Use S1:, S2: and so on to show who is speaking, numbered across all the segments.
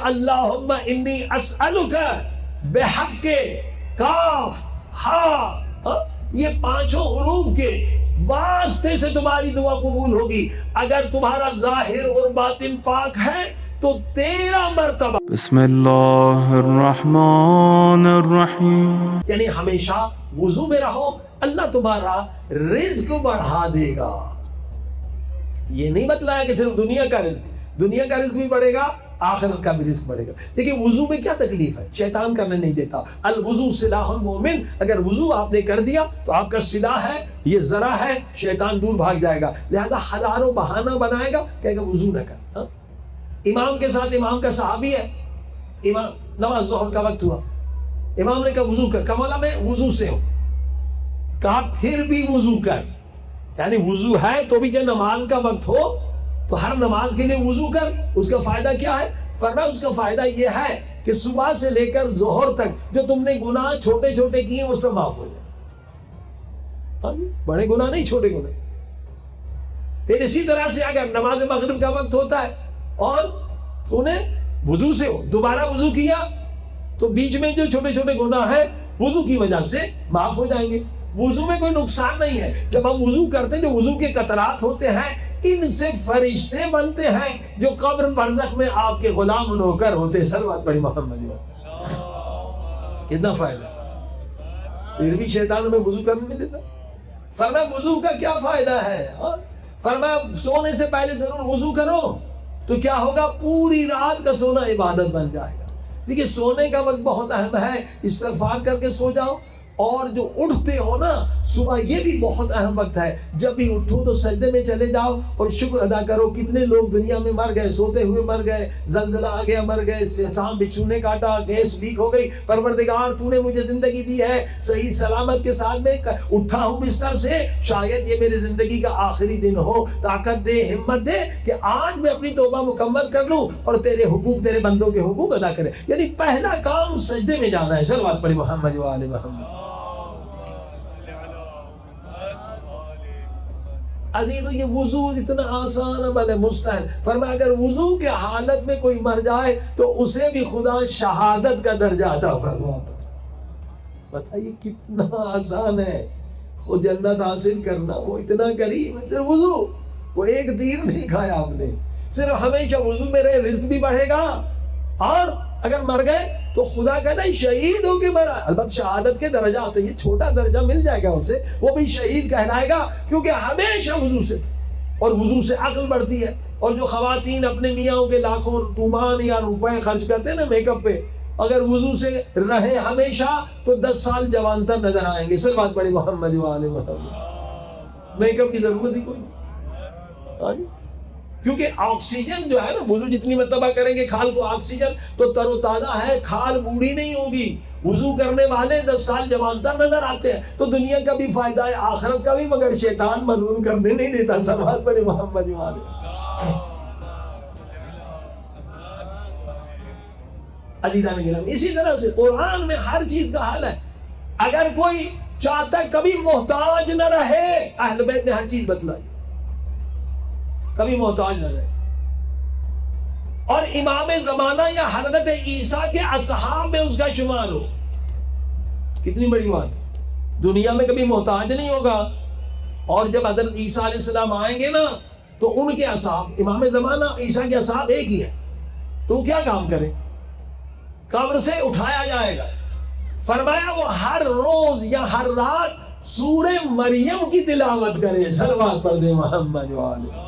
S1: اللہم انی اسألک بحق کاف ہا، یہ پانچوں حروف کے واسطے سے تمہاری دعا قبول ہوگی. اگر تمہارا ظاہر اور باطن پاک ہے تو 13 مرتبہ
S2: بسم اللہ الرحمن الرحیم.
S1: یعنی ہمیشہ وضو میں رہو، اللہ تمہارا رزق بڑھا دے گا. یہ نہیں بتلایا کہ صرف دنیا کا رزق بھی بڑھے گا، آخرت کا بھی رزق بڑھے گا. دیکھیں وضو میں کیا تکلیف ہے، شیطان کرنے نہیں دیتا. الوضو سلاح المومن، اگر وضو آپ نے کر دیا تو آپ کا سلاح ہے، یہ ذرا ہے، شیطان دور بھاگ جائے گا. لہذا ہزاروں بہانہ بنائے گا، کہے گا وضو نہ کر. امام کے ساتھ، امام کا صحابی ہے، امام نماز ظہر کا وقت ہوا، امام نے کہا وضو کر، کہا مولا میں وضو سے ہوں. کہا پھر بھی وضو کر، یعنی وضو ہے تو بھی جب نماز کا وقت ہو تو ہر نماز کے لیے وضو کر. اس کا فائدہ کیا ہے؟ فرمایا اس کا فائدہ یہ ہے کہ صبح سے لے کر ظہر تک جو تم نے گناہ چھوٹے چھوٹے کیے وہ سب معاف ہو جائے. بڑے گناہ نہیں، چھوٹے گناہ. پھر اسی طرح سے اگر نماز مغرب کا وقت ہوتا ہے اور تو نے وضو سے ہو دوبارہ وضو کیا تو بیچ میں جو چھوٹے چھوٹے گناہ ہیں وضو کی وجہ سے معاف ہو جائیں گے. وضو میں کوئی نقصان نہیں ہے. جب ہم وضو کرتے ہیں، جو وضو کے قطرات ہوتے ہیں ان سے فرشتے بنتے ہیں جو قبر برزخ میں آپ کے غلام نوکر ہوتے ہیں. صلوات پڑھی محمد. کتنا فائدہ. پھر بھی شیطان ہمیں وضو کرنے نہیں دیتا. فرمایا وضو کا کیا فائدہ ہے؟ فرمایا سونے سے پہلے ضرور وضو کرو تو کیا ہوگا، پوری رات کا سونا عبادت بن جائے گا. دیکھیے سونے کا وقت بہت اہم ہے، استغفار کر کے سو جاؤ. اور جو اٹھتے ہو نا صبح، یہ بھی بہت اہم وقت ہے. جب بھی اٹھو تو سجدے میں چلے جاؤ اور شکر ادا کرو. کتنے لوگ دنیا میں مر گئے، سوتے ہوئے مر گئے، زلزلہ آ گیا مر گئے، سانپ بچھو نے کاٹا، گیس لیک ہو گئی. پروردگار تو نے مجھے زندگی دی ہے صحیح سلامت کے ساتھ، میں اٹھا ہوں بستر سے، شاید یہ میری زندگی کا آخری دن ہو. طاقت دے، ہمت دے کہ آج میں اپنی توبہ مکمل کر لوں اور تیرے حقوق، تیرے بندوں کے حقوق ادا کرے. یعنی پہلا کام سجدے میں جانا ہے. صلوات پڑھی محمد و آل محمد. عزیزو یہ وضو اتنا آسان عمل ہے، مستحیل. فرمایا اگر وضو کے حالت میں کوئی مر جائے تو اسے بھی خدا شہادت کا درجہ عطا فرماتا. بتائیے کتنا آسان ہے خود جنت حاصل کرنا. وہ اتنا قریب ہے. صرف وضو، وہ ایک تیر نہیں کھایا آپ نے، صرف ہمیشہ وضو میں رہے، رزق بھی بڑھے گا. اور اگر مر گئے تو خدا کہتا ہے شہید ہو کے مرا. البتہ شہادت کے درجہ ہوتے ہیں، یہ چھوٹا درجہ مل جائے گا اسے، وہ بھی شہید کہلائے گا کیونکہ ہمیشہ وضو سے. اور وضو سے عقل بڑھتی ہے. اور جو خواتین اپنے میاں کے لاکھوں تومان یا روپے خرچ کرتے ہیں نا میک اپ پہ، اگر وضو سے رہے ہمیشہ تو 10 سال جوانتر نظر آئیں گے. صرف بات بڑی محمد و آل محمد. میک اپ کی ضرورت ہی کوئی نہیں. کیونکہ آکسیجن جو ہے نا، وضو جتنی مرتبہ کریں گے کھال کو آکسیجن تو تر و تازہ ہے، کھال بوڑھی نہیں ہوگی. وضو کرنے والے 10 سال جوانتر نظر آتے ہیں. تو دنیا کا بھی فائدہ ہے، آخرت کا بھی، مگر شیطان ملعون کرنے نہیں دیتا. صلوات پڑھے محمد والے. عزیزان گرامی، اسی طرح سے قرآن میں ہر چیز کا حل ہے. اگر کوئی چاہتا ہے کبھی محتاج نہ رہے، اہل بیت نے ہر چیز بتلائی، کبھی محتاج نہ رہے. اور امام زمانہ یا حضرت عیسیٰ کے اصحاب میں اس کا شمار ہو. کتنی بڑی بات. دنیا میں کبھی محتاج نہیں ہوگا. اور جب حضرت عیسیٰ علیہ السلام آئیں گے نا تو ان کے اصحاب، امام زمانہ عیسیٰ کے اصحاب ایک ہی ہے، تو کیا کام کریں؟ قبر سے اٹھایا جائے گا. فرمایا وہ ہر روز یا ہر رات سورہ مریم کی تلاوت کرے. صلوات پڑھ دے محمد والے.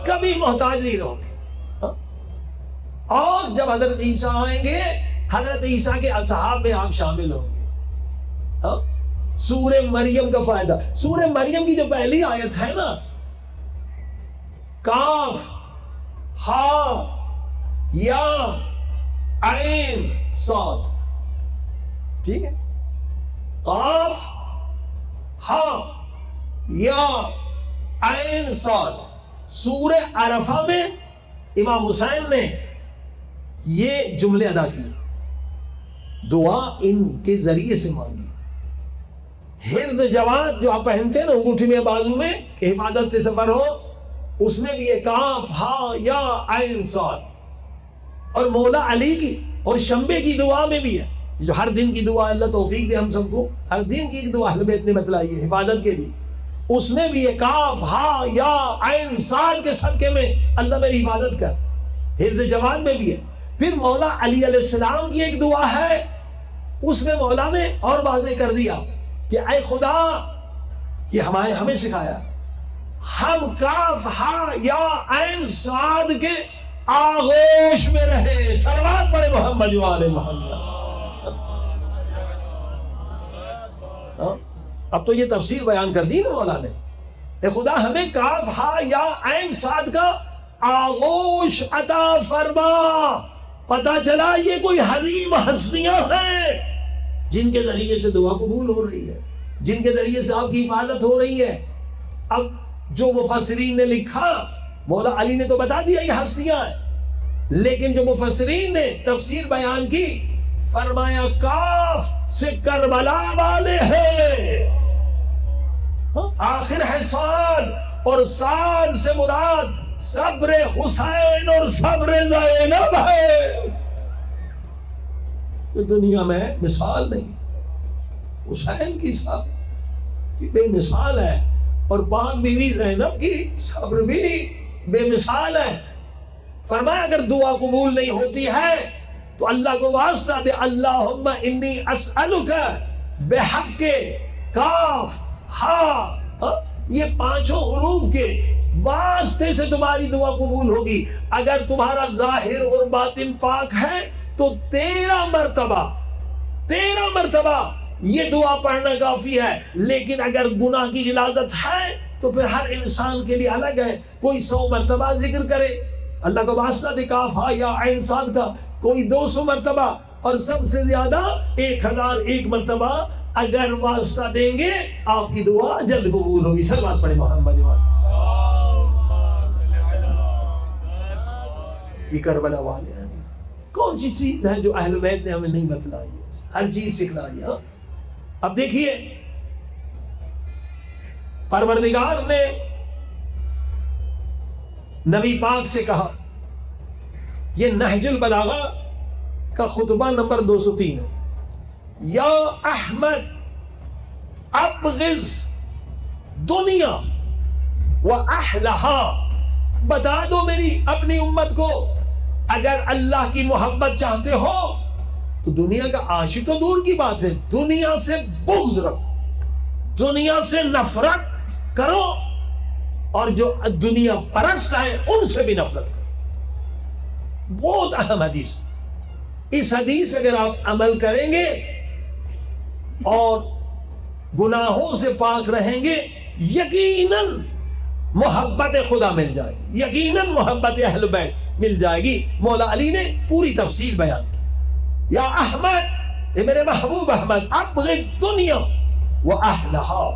S1: کبھی محتاج نہیں رہو گے. اور جب حضرت عیسیٰ آئیں گے، حضرت عیسیٰ کے اصحاب میں آپ شامل ہوں گے. سورہ مریم کا فائدہ. سورہ مریم کی جو پہلی آیت ہے نا، کاف ہا یا عین صاد، ٹھیک ہے، قاف ہا یا عین صاد. سورہ عرفہ میں امام حسین نے یہ جملے ادا کیے، دعا ان کے ذریعے سے مانگی. حرز جواد جو آپ پہنتے ہیں نا انگوٹھی میں بازو میں کہ حفاظت سے سفر ہو، اس میں بھی یہ کاف ہا یا عین صاد. اور مولا علی کی اور شمبے کی دعا میں بھی ہے، جو ہر دن کی دعا، اللہ توفیق دے ہم سب کو، ہر دن کی ایک دعا اہل بیت نے بتلائی ہے حفاظت کے لیے، اس میں بھی یہ کاف ہا یا عین صاد کے صدقے میں اللہ میری حفاظت کر. حفظ جوان میں بھی ہے. پھر مولا علی علیہ السلام کی ایک دعا ہے، اس میں مولا نے اور واضح کر دیا کہ اے خدا، یہ ہمیں سکھایا، ہم کاف ہا یا عین صاد کے آغوش میں رہے. صلوات پڑھے محمد و آل محمد. اب تو یہ تفسیر بیان کر دی نا مولا نے. اے خدا ہمیں کاف ہا یا عین صاد کا آغوش عطا فرما. پتا چلا یہ کوئی حریم ہستیاں ہیں جن کے ذریعے سے دعا قبول ہو رہی ہے، جن کے ذریعے سے آپ کی حفاظت ہو رہی ہے. اب جو مفسرین نے لکھا، مولا علی نے تو بتا دیا یہ ہستیاں ہیں، لیکن جو مفسرین نے تفسیر بیان کی، فرمایا کاف سے کربلا والے ہیں، آخر ہے صاد، اور صاد سے مراد صبر حسین اور صبر زینب ہے. دنیا میں مثال نہیں. حسین کی صبر کی بے مثال ہے، اور پاک بیوی زینب کی صبر بھی بے مثال ہے. فرمایا اگر دعا قبول نہیں ہوتی ہے تو اللہ کو واسطہ دے، اللہم انی اسألک بحق کاف ہا، یہ پانچوں حروف کے واسطے سے تمہاری دعا قبول ہوگی. اگر تمہارا ظاہر اور باطن پاک ہے تو 13 مرتبہ یہ دعا پڑھنا کافی ہے. لیکن اگر گناہ کی غلاظت ہے تو پھر ہر انسان کے لیے الگ ہے. کوئی 100 مرتبہ ذکر کرے اللہ کا واسطہ دے کاف ہا یا عین صاد کا، کوئی 200 مرتبہ، اور سب سے زیادہ 1001 مرتبہ اگر واسطہ دیں گے آپ کی دعا جلد قبول ہوگی. صلوات پڑھے محمد. یہ کربلا والے ہیں. کون سی چیز ہے جو اہل بیت نے ہمیں نہیں بتلائی ہے؟ ہر چیز سکھلائی ہے. اب دیکھیے، پروردگار نے نبی پاک سے کہا، یہ نہج البلاغہ کا خطبہ نمبر 203 ہے، یا احمد ابغض دنیا و اہلہا، بتا دو میری اپنی امت کو، اگر اللہ کی محبت چاہتے ہو تو دنیا کا عاشق تو دور کی بات ہے، دنیا سے بغض رکھو، دنیا سے نفرت کرو، اور جو دنیا پرست ہیں ان سے بھی نفرت کرو. بہت اہم حدیث. اس حدیث پہ اگر آپ عمل کریں گے اور گناہوں سے پاک رہیں گے، یقیناً محبت خدا مل جائے گی، یقیناً محبت اہل بیت مل جائے گی. مولا علی نے پوری تفصیل بیان کی. یا احمد، اے میرے محبوب احمد، ابغض دنیا و اہلہا،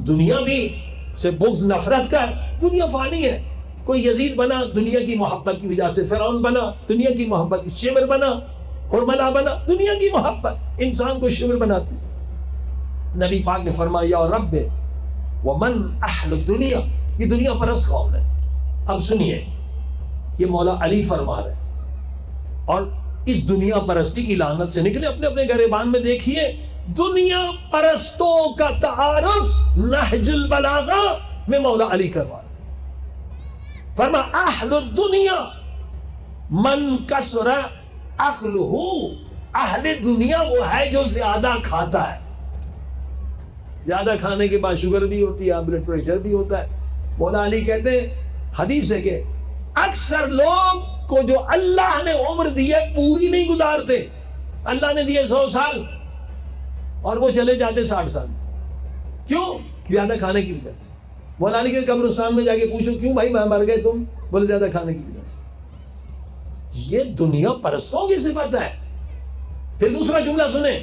S1: دنیا بھی سے بغض نفرت کر. دنیا فانی ہے. کوئی یزید بنا دنیا کی محبت کی وجہ سے، فرعون بنا دنیا کی محبت، شمر بنا، حرملا بنا، دنیا کی محبت انسان کو شمر بناتی. نبی پاک نے فرمایا یا رب ومن اہل الدنیا، یہ دنیا پرست کون ہے؟ اب سنیے، یہ مولا علی فرما رہے ہیں. اور اس دنیا پرستی کی لعنت سے نکلے. اپنے اپنے گریبان میں دیکھیے، دنیا پرستوں کا تعارف نہج البلاغہ میں مولا علی کروا رہے. فرما اہل الدنیا من کثر عقلہ، اہل دنیا وہ ہے جو زیادہ کھاتا ہے. زیادہ کھانے کے بعد شوگر بھی ہوتی ہے، بلڈ پریشر بھی ہوتا ہے. مولا علی کہتے ہیں، حدیث ہے کہ اکثر لوگ کو جو اللہ نے عمر دی ہے پوری نہیں گزارتے. اللہ نے دیے 100 سال اور وہ چلے جاتے 60 سال. کیوں؟ زیادہ کھانے کی وجہ سے. مولا علی کے قبرستان میں جا کے پوچھو کیوں بھائی میں مر گئے تم؟ بولے زیادہ کھانے کی وجہ سے. یہ دنیا پرستوں کی صفت ہے. پھر دوسرا جملہ سنیں،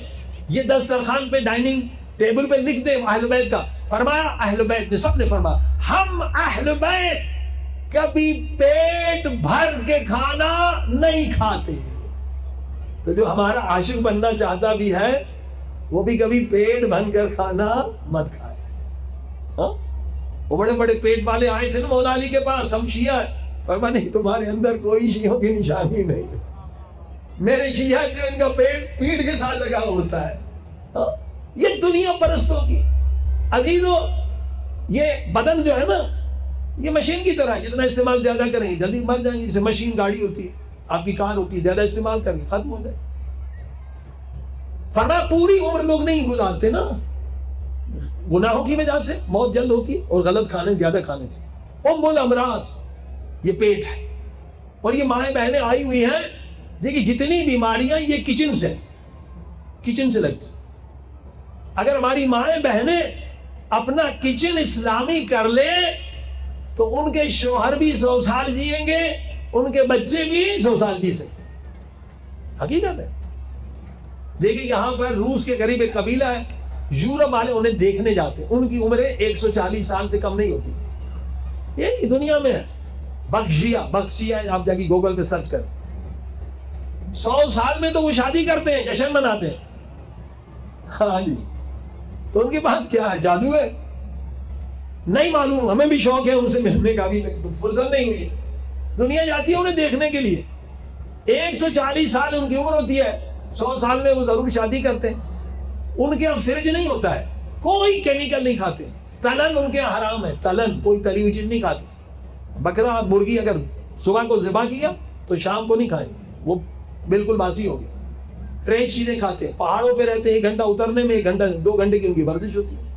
S1: یہ دسترخوان پہ ڈائننگ ٹیبل پہ لکھ دیں اہل بیت کا. فرمایا اہل بیت نے، سب نے فرمایا ہم اہل بیت کبھی پیٹ بھر کے کھانا نہیں کھاتے. تو جو ہمارا عاشق بننا چاہتا بھی ہے وہ بھی کبھی پیٹ بھر کر کھانا مت کھائے. وہ بڑے بڑے پیٹ والے آئے تھے نا مولا علی کے پاس، ہم شیعہ ہیں، فرمایا نہیں تمہارے اندر کوئی شیعوں کی نشانی نہیں، میرے شیعہ جو ان کا پیٹ کے ساتھ لگا ہوتا ہے۔ یہ دنیا پرستوں کی عزیزو، یہ بدن جو ہے نا یہ مشین کی طرح ہے، جتنا استعمال زیادہ کریں گے جلدی مر جائیں گے۔ جیسے مشین گاڑی ہوتی ہے، آپ کی کار ہوتی ہے، زیادہ استعمال کریں گے ختم ہو جائے۔ فرمایا پوری عمر لوگ نہیں گزارتے نا، گناہوں کی وجہ سے موت جلد ہوتی ہے، اور غلط کھانے زیادہ کھانے سے۔ ام الامراض یہ پیٹ ہے، اور یہ مائیں بہنیں آئی ہوئی ہیں، دیکھیں جتنی بیماریاں یہ کچن سے لگتی۔ اگر ہماری مائیں بہنیں اپنا کچن اسلامی کر لے تو ان کے شوہر بھی 100 سال جئیں گے، ان کے بچے بھی 100 سال جی سکتے، حقیقت ہے۔ دیکھیں یہاں پر روس کے قریب ایک قبیلہ ہے، یورپ والے انہیں دیکھنے جاتے ہیں، ان کی عمریں 140 سال سے کم نہیں ہوتی، یہی دنیا میں ہے۔ بخشیہ آپ جا کے گوگل پہ سرچ کریں، 100 سال میں تو وہ شادی کرتے ہیں، جشن مناتے ہیں۔ ہاں جی، تو ان کے پاس کیا ہے؟ جادو ہے؟ نہیں معلوم، ہمیں بھی شوق ہے ان سے ملنے کا، بھی فرصت نہیں ہوئی۔ دنیا جاتی ہے انہیں دیکھنے کے لیے، 140 سال ان کی عمر ہوتی ہے، 100 سال میں وہ ضرور شادی کرتے ہیں۔ ان کے یہاں فرج نہیں ہوتا ہے، کوئی کیمیکل نہیں کھاتے، تلن ان کے یہاں حرام ہے، تلن کوئی تلی ہوئی چیز نہیں کھاتے۔ بکرا مرغی اگر صبح کو ذبح کیا تو شام کو نہیں کھائیں گے، وہ بالکل باسی ہو گیا۔ فریش چیزیں کھاتے ہیں، پہاڑوں پہ رہتے ہیں، 1 گھنٹہ اترنے میں 1 گھنٹہ 2 گھنٹے کی ان کی ورزش ہوتی ہے،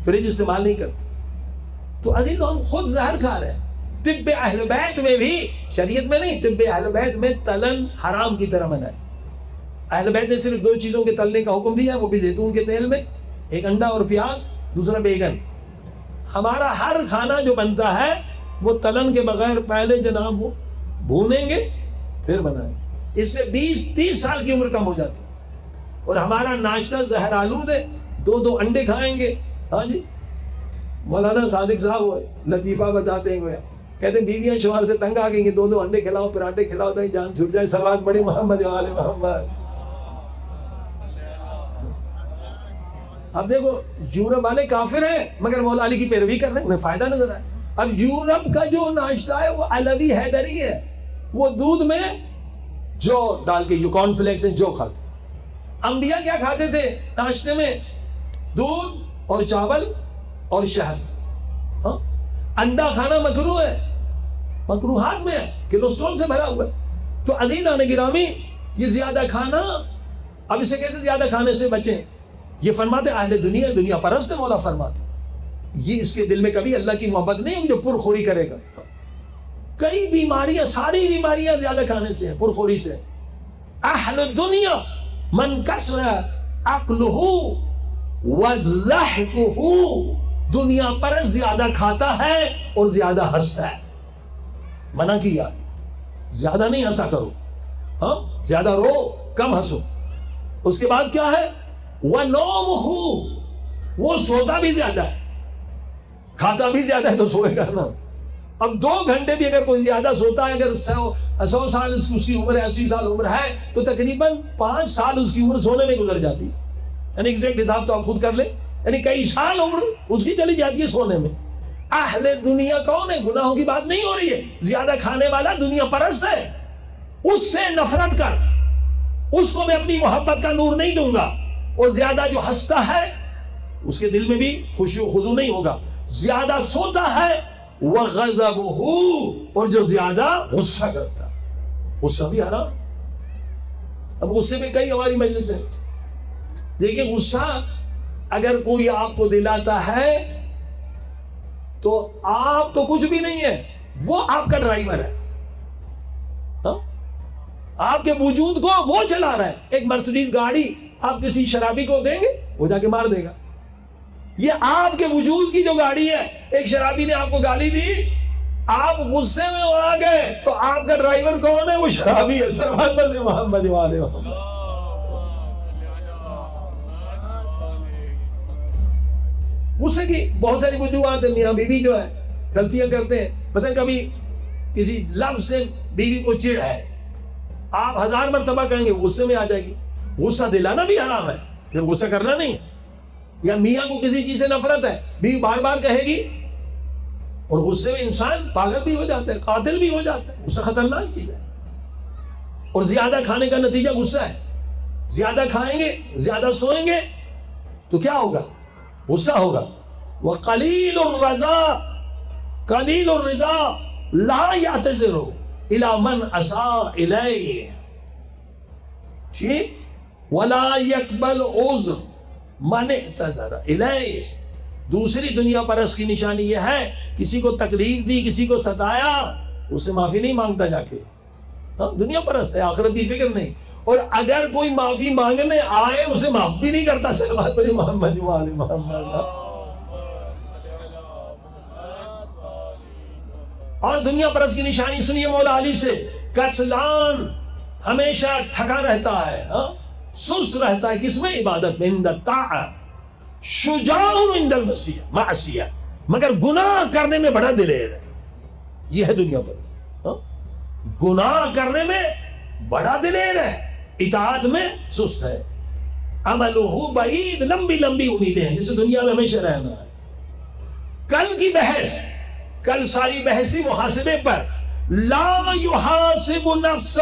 S1: فریج استعمال نہیں کرتے۔ تو عزیز ہم خود زہر کھا رہے ہیں۔ طب اہل بیت میں بھی، شریعت میں نہیں، طب اہل بیت میں تلن حرام کی طرح منع ہے۔ اہل بیت نے صرف 2 چیزوں کے تلنے کا حکم دیا، وہ بھی زیتون کے تیل میں، ایک انڈا اور پیاز، دوسرا بیگن۔ ہمارا ہر کھانا جو بنتا ہے وہ تلن کے بغیر پہلے جناب وہ بھونیں گے پھر بنائیں گے، اس سے 20-30 سال کی عمر کم ہو جاتی ہے۔ اور ہمارا ناشتہ زہر آلود ہے، 2 انڈے کھائیں گے۔ ہاں جی، مولانا صادق صاحب وہ لطیفہ بتاتے ہیں، گویا کہتے ہیں بیویاں شوہر سے تنگ آ گئی کہ 2 انڈے کھلاؤ، پراٹھے کھلاؤ تاکہ جان چھوٹ جائے، صلوات پڑھی محمد و آل محمد۔ اب دیکھو یورپ والے کافر ہیں مگر مولا علی کی پیروی کر رہے ہیں، انہیں فائدہ نظر آئے۔ اب یورپ کا جو ناشتہ ہے وہ علوی حیدری ہے، وہ دودھ میں جو ڈال کے، جو کارن فلیکس ہیں جو کھاتے ہیں۔ انبیاء کیا کھاتے تھے ناشتے میں؟ دودھ اور چاول اور شہد۔ ہاں، انڈا کھانا مکروہ ہے، مکروہات میں ہے، کولسٹرول سے بھرا ہوا ہے۔ تو عزیزان گرامی، یہ زیادہ کھانا، اب اسے کیسے زیادہ کھانے سے بچیں؟ یہ فرماتے اہل دنیا، دنیا پرست مولا فرماتے، یہ اس کے دل میں کبھی اللہ کی محبت نہیں ہوگی جو پرخوری کرے گا۔ کئی بیماریاں، ساری بیماریاں زیادہ کھانے سے ہیں، پرخوری سے۔ اہل دنیا من کثر عقلہ وزحکہ، دنیا پر زیادہ کھاتا ہے اور زیادہ ہنستا ہے۔ منع کیا زیادہ نہیں ہنسا کرو، ہاں زیادہ رو کم ہنسو۔ اس کے بعد کیا ہے؟ وَنَوْمُهُ، وہ سوتا بھی زیادہ ہے، کھاتا بھی زیادہ ہے تو سوئے گا نا۔ اب 2 گھنٹے بھی اگر کوئی زیادہ سوتا ہے، اگر 100 سال اس کی عمر ہے، 80 سال عمر ہے، تو تقریباً 5 سال اس کی عمر سونے میں گزر جاتی ہے۔ یعنی ایگزیکٹ حساب تو آپ خود کر لیں، یعنی کئی سال عمر اس کی چلی جاتی ہے سونے میں۔ اہل دنیا کون ہے؟ گناہوں کی بات نہیں ہو رہی ہے، زیادہ کھانے والا دنیا پرست ہے، اس سے نفرت کر، اس کو میں اپنی محبت کا نور نہیں دوں گا۔ اور زیادہ جو ہنستا ہے اس کے دل میں بھی خوشی و خضوع نہیں ہوگا۔ زیادہ سوتا ہے وَغَضَبُهُ، اور جو زیادہ غصہ کرتا ہے، غصہ بھی حرام۔ اب غصے میں کئی ہماری مجلس ہیں، دیکھیں غصہ اگر کوئی آپ کو دلاتا ہے تو آپ تو کچھ بھی نہیں ہے، وہ آپ کا ڈرائیور ہے، ہاں؟ آپ کے وجود کو وہ چلا رہا ہے۔ ایک مرسڈیز گاڑی آپ کسی شرابی کو دیں گے، وہ جا کے مار دے گا۔ یہ آپ کے وجود کی جو گاڑی ہے، ایک شرابی نے آپ کو گالی دی، آپ غصے میں آ گئے تو آپ کا ڈرائیور کون ہے؟ وہ شرابی ہے۔ صلوات پڑھتے محمد و آل محمد۔ غصے کی بہت ساری وجوہات ہیں، میاں بیوی جو ہے غلطیاں کرتے ہیں، مثلا کبھی کسی لفظ سے بیوی کو چڑ ہے، آپ 1000 مرتبہ کہیں گے، غصے میں آ جائے گی۔ غصہ دلانا بھی حرام ہے، پھر غصہ کرنا نہیں ہے۔ یا میاں کو کسی چیز سے نفرت ہے، بیوی بار بار کہے گی، اور غصے میں انسان پاگل بھی ہو جاتا ہے، قاتل بھی ہو جاتا ہے، اس سے خطرناک چیز ہے۔ اور زیادہ کھانے کا نتیجہ غصہ ہے، زیادہ کھائیں گے، زیادہ سوئیں گے تو کیا ہوگا؟ غصہ ہوگا۔ وَقَلِيلُ الرَّضَا قَلِيلُ الرِّضَا لَا يَعْتَذِرُ إِلَى مَنْ أَسَاءَ إِلَيْهِ ٹھیک، وَلَا يَقْبَلْ عُذْرَ مَنِ اعْتَذَرَ إِلَيْهِ۔ دوسری دنیا پرست کی نشانی یہ ہے، کسی کو تکلیف دی، کسی کو ستایا، اس سے معافی نہیں مانگتا جا کے، ہاں دنیا پرست ہے، آخرت کی فکر نہیں۔ اور اگر کوئی معافی مانگنے آئے اسے معاف بھی نہیں کرتا۔ صلوات پڑھی محمد و آل محمد۔ اور دنیا پرست کی نشانی سنیے مولا علی سے، کسلان، ہمیشہ تھکا رہتا ہے، سست رہتا ہے، کس میں؟ عبادت میں، عند الطاعہ، شجاع عند المعصیہ، مگر گناہ کرنے میں بڑا دلیر ہے۔ یہ ہے دنیا پرست، گناہ کرنے میں بڑا دلیر ہے، اطاعت میں سست ہے۔ عملہ بعید، لمبی لمبی امیدیں ہیں، جسے دنیا میں ہمیشہ رہنا ہے۔ کل کی بحث، کل ساری بحث تھی محاسبے پر۔ لا یحاسب نفسہ،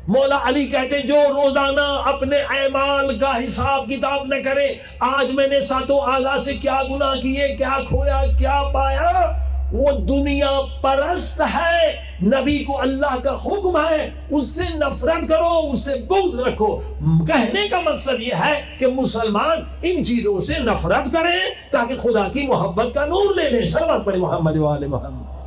S1: مولا علی کہتے ہیں جو روزانہ اپنے اعمال کا حساب کتاب نہ کرے، آج میں نے ساتوں اعضاء سے کیا گناہ کیے، کیا کھویا، کیا پایا، وہ دنیا پرست ہے۔ نبی کو اللہ کا حکم ہے اس سے نفرت کرو، اس سے بغض رکھو۔ کہنے کا مقصد یہ ہے کہ مسلمان ان چیزوں سے نفرت کریں تاکہ خدا کی محبت کا نور لے لیں۔ صلوات پڑھیں محمد و آل محمد۔